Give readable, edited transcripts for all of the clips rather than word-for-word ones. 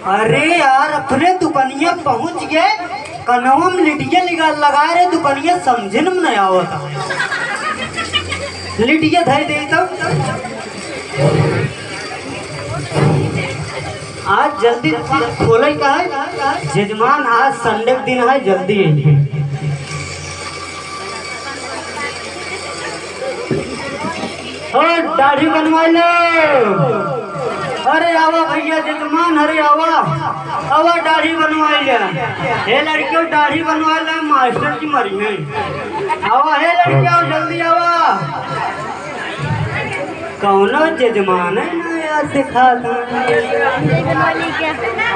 अरे यार अपने दुकानिया पहुंच गए, कनवा में लिटिया लगा रहे दुकानिया समझे न नहीं आवता। लिटिया धर दे तब आज जल्दी खोले का है जजमान, आज संडे के दिन है, जल्दी और दाढ़ी बनवा लो। अरे आवा भैया जजमान, अरे आवा आवा दाढ़ी बनवाई ले। हे लड़कियों दाढ़ी बनवा ले, मास्टर की मरी है। आवा हे लड़कियों जल्दी आवा। कौनो जजमान है ना यार दिखा।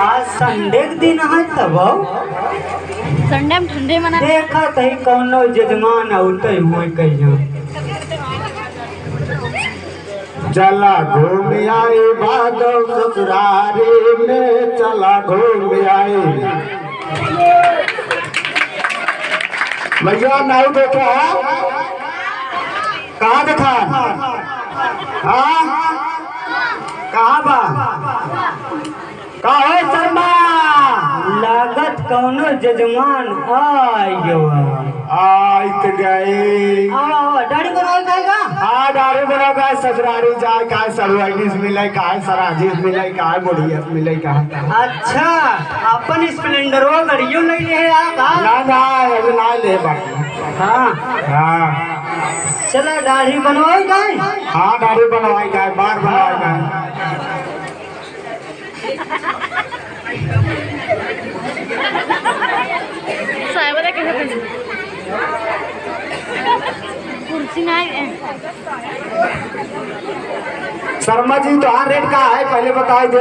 आज संडे के दिन है तब संडे में ठंडे मना देखा कहीं कौनो जजमान आते हुए कहीं। चला घूम आए भादव ससुरारी में, चला घूम आए। भैया नाव देखा कहाँ देखा? हाँ कहाँ बा? कहा शर्मा लागत कौनो जजमान आइत गए। दाढ़ी बनवाई जाएगा। हाँ दाढ़ी बनवा ससुरारी जाए, का सरुआइनिस मिले, का सराजीस मिले, का बुढ़ियत मिले, का। अच्छा अपन स्प्लेंडर वो गाड़ियों नहीं ले आप? ना ना अभी ना ले बाकी। हाँ हाँ चला दाढ़ी बनवाई जाए। हाँ दाढ़ी बनवाई जाए, बार बनवाई जाए। शर्मा जी तो हाँ रेट का है पहले बता दे।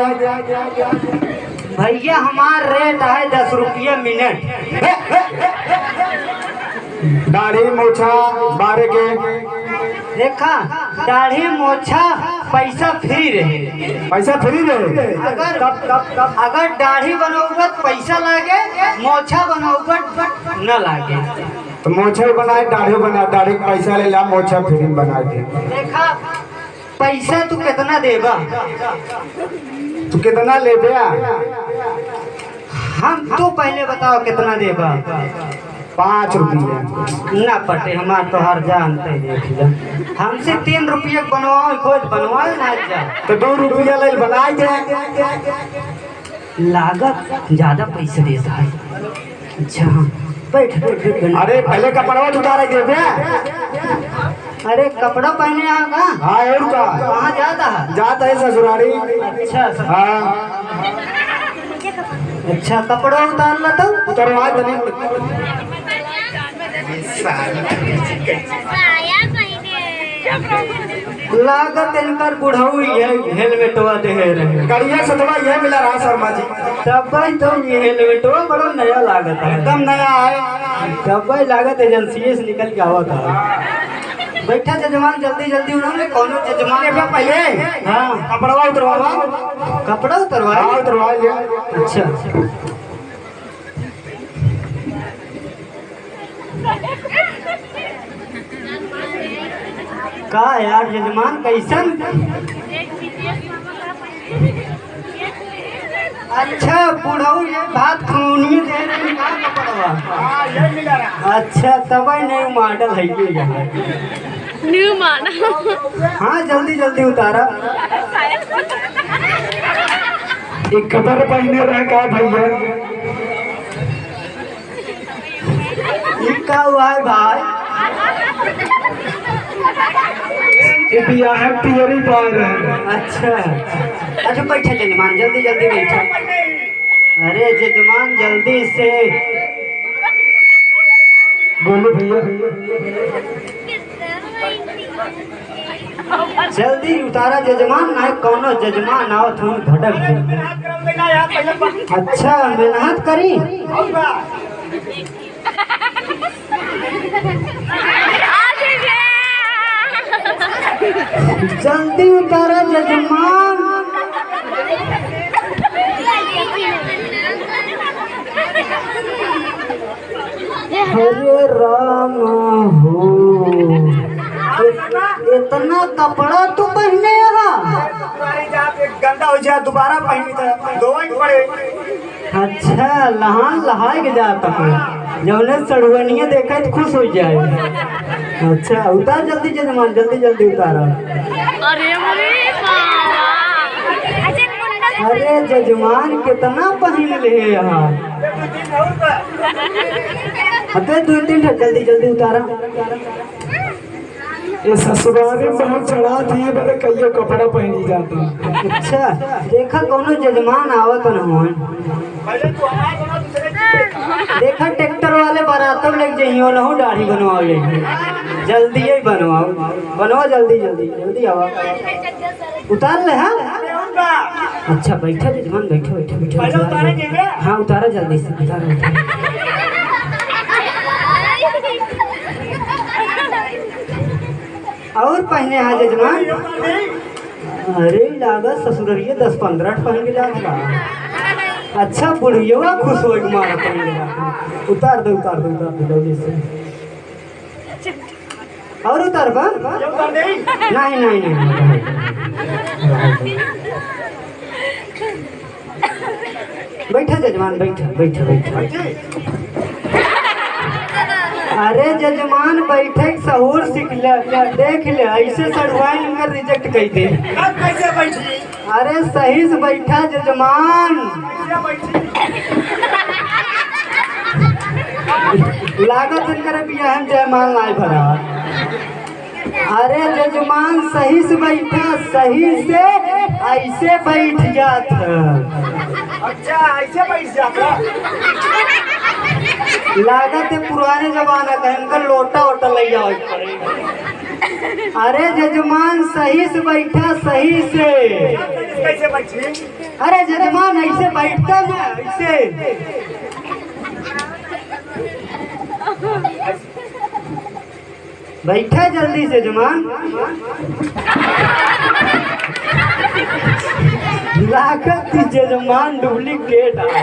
भैया हमार रेट है 10 रुपये मिनट। दाढ़ी मोछा बारे के देखा दाढ़ी मोछा पैसा फ्री रहे। पैसा फ्री रहे। अगर दाढ़ी बनोगे पैसा लागे, मोछा बनोगे न लागे। तो मोछा बनाए दाढ़ी बना, दाढ़ी पैसा ले ला, मोछा फ्री बना दे। देखा पैसा तू कितना देगा? तू कितना ले दे? हम तो पहले बताओ कितना देगा? 5 रुपये ना पटे हमार तो हर जानते देख ले। हमसे 3 रुपये बनवाओ, खोज बनवाओ ना जा। तो 2 रुपया ले बनाए दे। लागत ज्यादा पैसे देता है। अच्छा बैठ बैठ बैठ। अरे पहले कपड़ा उतार दे दे। अरे कपड़ा पहने आगा। हाँ और का कहाँ जाता है? जाता है ससुरारी। अच्छा हाँ अच्छा कपड़ा उतार ला तो उतरवा दे। लागत इनकर बुढ़ाऊ ये हेलमेटवा दे रहे। करिया सतवा यह मिला रहा शर्मा जी। तब तो ये हेलमेटवा बड़ा नया लागत है, एकदम नया है। तब लागत एजेंसी से निकल के आवा था। बैठा जजमान जल्दी जल्दी उन्होंने कौनो जजमान पहले हाँ कपड़ा उतरवा। कपड़ा उतरवा। हाँ उतरवा लिया। अच्छा का यार जजमान कैसन? अच्छा बुढ़ऊ ये बात खूनी दे रही का कपड़वा? अच्छा तब नहीं मॉडल है ये न्यू मॉडल। हाँ जल्दी जल्दी उतारा। एक कदर पहने रह का भैया। ये का हुआ है भाई? बिया है पियरी बार है। अच्छा अच्छा बैठा जजमान जल्दी जल्दी बैठा। अरे जजमान जल्दी से बोलो भैया। जल्दी उतारा जजमान, ना कौनो जजमान आओ तुम भटक। अच्छा मेहनत करी। जल्दी उतारा जजमान। हरे राम हो, इतना कपड़ा तू पहने यहाँ? गंदा हो जाए दोबारा पहनी तो धोवे के पड़े। अच्छा लहान लहाय के जाता है जौने सड़ुअनिया देखा तो खुश हो जाए। अच्छा उतार जल्दी जजमान जल्दी जल्दी उतारा। अरे बाबा अरे जजमान कितना पहन ले यहाँ। अबे 2-3 जल्दी जल्दी उतारा। ये ससुराल में बहुत चढ़ा थी बड़े कईयों कपड़ा पहनी जाती। अच्छा देखा कोनो जजमान आवत न हो। देखा ट्रैक्टर वाले बरातर लेके जाइयो ना हो दाढ़ी बनवाओ जल्दी ही बनवाओ बनवाओ जल्दी जल्दी जल्दी आवा उतार ले। हाँ अच्छा बैठा जजमान बैठो बैठो बैठो। हाँ उतारा जल्दी से उतारा। और पहने हाँ जजमान। अरे लागत ससुररिये 10-15 पहन के जात रहा। अच्छा बुढ़िया खुश हो मारा पहन के जात। उतार दो जल्दी से। और उतार बा नहीं नहीं नहीं बैठा जजमान बैठा बैठा बैठा। अरे जजमान बैठे सहूर सीख ले देख ले ऐसे सड़वाई इनका रिजेक्ट कर दे। कैसे बैठी? अरे सही से बैठा जजमान। लागत इनकर बियाह में जयमाल नहीं भरा। अरे जजमान सही से बैठा सही से ऐसे बैठ जात। अच्छा ऐसे बैठ जाता। लागत है पुराने जमाना का इनका लोटा वोटा ले जाओ। अरे जजमान सही से बैठा सही से। कैसे बैठी? अरे जजमान ऐसे बैठता ना ऐसे। बैठा जल्दी से जजमान। लागत जजमान डुप्लीकेट है।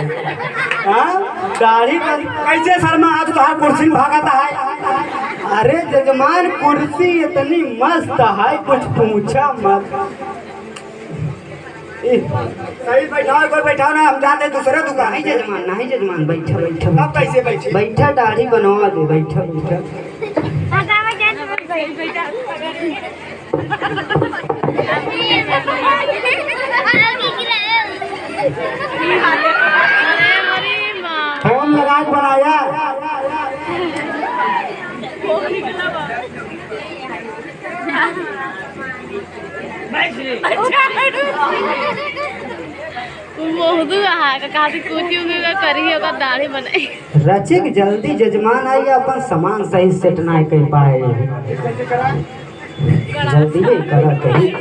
हाँ दाढ़ी पर कैसे शर्मा आज तो कुर्सी भागता है। अरे जजमान कुर्सी इतनी मस्त है कुछ पूछा मत। सही बैठाओ कोई बैठाओ ना हम जाते दूसरे दुकान। नहीं जजमान बैठा बैठा अब कैसे बैठी? बैठा दाढ़ी बनवा दे बैठा बैठा। फोन लगा के बनाया। रचिक जल्दी जजमान आई अपन सामान सही सेट नहीं कर पाए। जल्दी ही करा कहीं।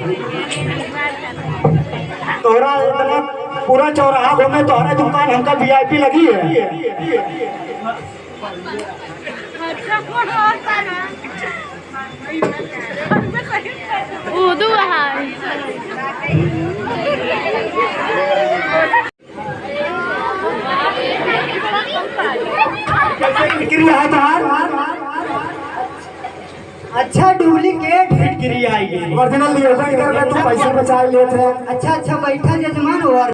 तोहरा इतना पूरा चौराहा घूमे तोहरा दुकान हमका VIP लगी है। अच्छा डुप्लीकेट फिटकरी आई है। ओरिजिनल नहीं होता इधर में तू पैसा बचा लेते। अच्छा बैठा जजमान। और